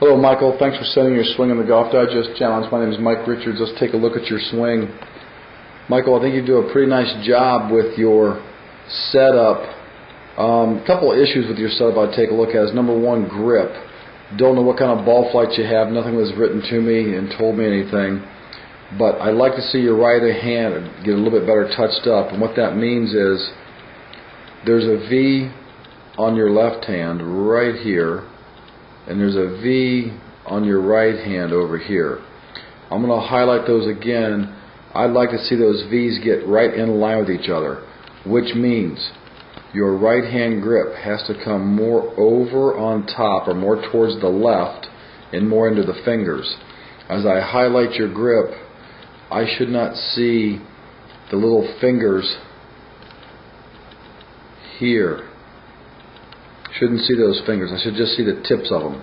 Hello, Michael. Thanks for sending your swing in the Golf Digest Challenge. My name is Mike Richards. Let's take a look at your swing. Michael, I think you do a pretty nice job with your setup. A couple of issues with your setup I'd take a look at is number one, grip. Don't know what kind of ball flight you have. Nothing was written to me and told me anything. But I'd like to see your right hand get a little bit better touched up. And what that means is there's a V on your left hand right here, and there's a V on your right hand over here. I'm going to highlight those again. I'd like to see those V's get right in line with each other, which means your right hand grip has to come more over on top or more towards the left and more into the fingers. As I highlight your grip, I should not see the little fingers here. Shouldn't see those fingers. I should just see the tips of them.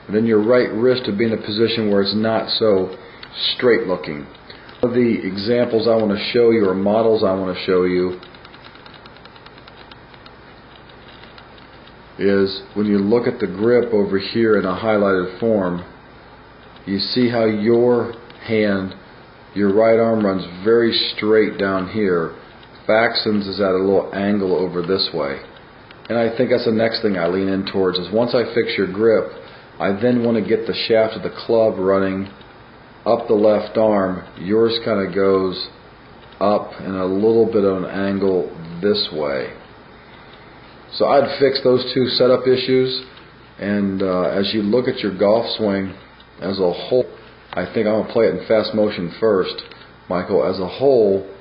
And then your right wrist would be in a position where it's not so straight looking. One of the examples I want to show you, or models I want to show you, is when you look at the grip over here in a highlighted form, you see how your hand, your right arm runs very straight down here. Faxon's is at a little angle over this way. And I think that's the next thing I lean in towards, is once I fix your grip, I then want to get the shaft of the club running up the left arm. Yours kind of goes up and a little bit of an angle this way. So I'd fix those two setup issues, and as you look at your golf swing as a whole, I think I'm going to play it in fast motion first, Michael. As a whole,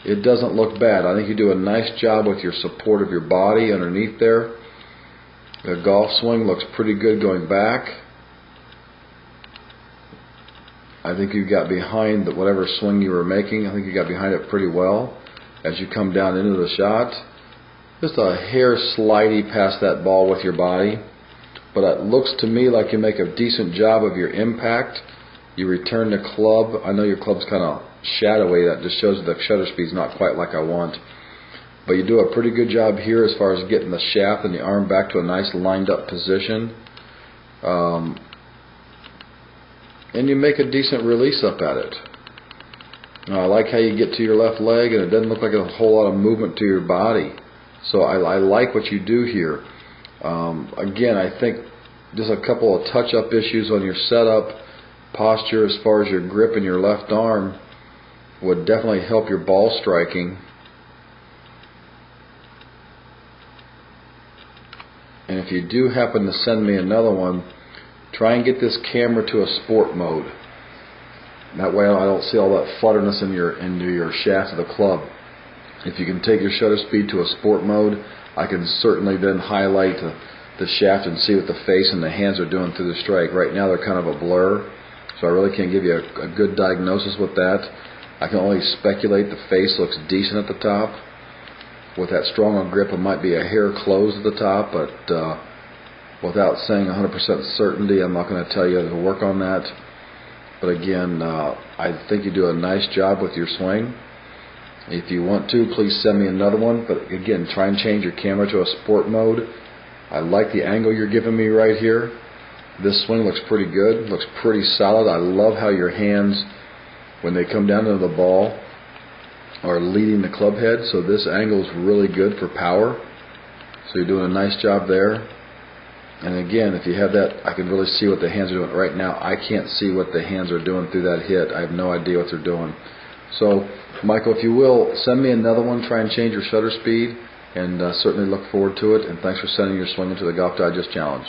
it doesn't look bad. I think you do a nice job with your support of your body underneath there. The golf swing looks pretty good going back. I think you got behind whatever swing you were making. I think you got behind it pretty well as you come down into the shot. Just a hair slidey past that ball with your body. But it looks to me like you make a decent job of your impact. You return the club. I know your club's kind of shadowy. That just shows the shutter speed's not quite like I want. But you do a pretty good job here as far as getting the shaft and the arm back to a nice lined up position. And you make a decent release up at it. I like how you get to your left leg, and it doesn't look like a whole lot of movement to your body. So I like what you do here. Again, I think just a couple of touch-up issues on your setup, posture as far as your grip in your left arm would definitely help your ball striking. And if you do happen to send me another one, try and get this camera to a sport mode. That way I don't see all that flutterness into your shaft of the club. If you can take your shutter speed to a sport mode, I can certainly then highlight the shaft and see what the face and the hands are doing through the strike. Right now they're kind of a blur, so I really can't give you a good diagnosis with that. I can only speculate the face looks decent at the top. With that strong a grip, it might be a hair closed at the top, but without saying 100% certainty, I'm not going to tell you to work on that. But again, I think you do a nice job with your swing. If you want to, please send me another one. But again, try and change your camera to a sport mode. I like the angle you're giving me right here. This swing looks pretty good, looks pretty solid. I love how your hands, when they come down to the ball, are leading the club head. So this angle is really good for power. So you're doing a nice job there. And again, if you have that, I can really see what the hands are doing. Right now, I can't see what the hands are doing through that hit. I have no idea what they're doing. So, Michael, if you will, send me another one. Try and change your shutter speed, and certainly look forward to it. And thanks for sending your swing into the Golf Digest Challenge.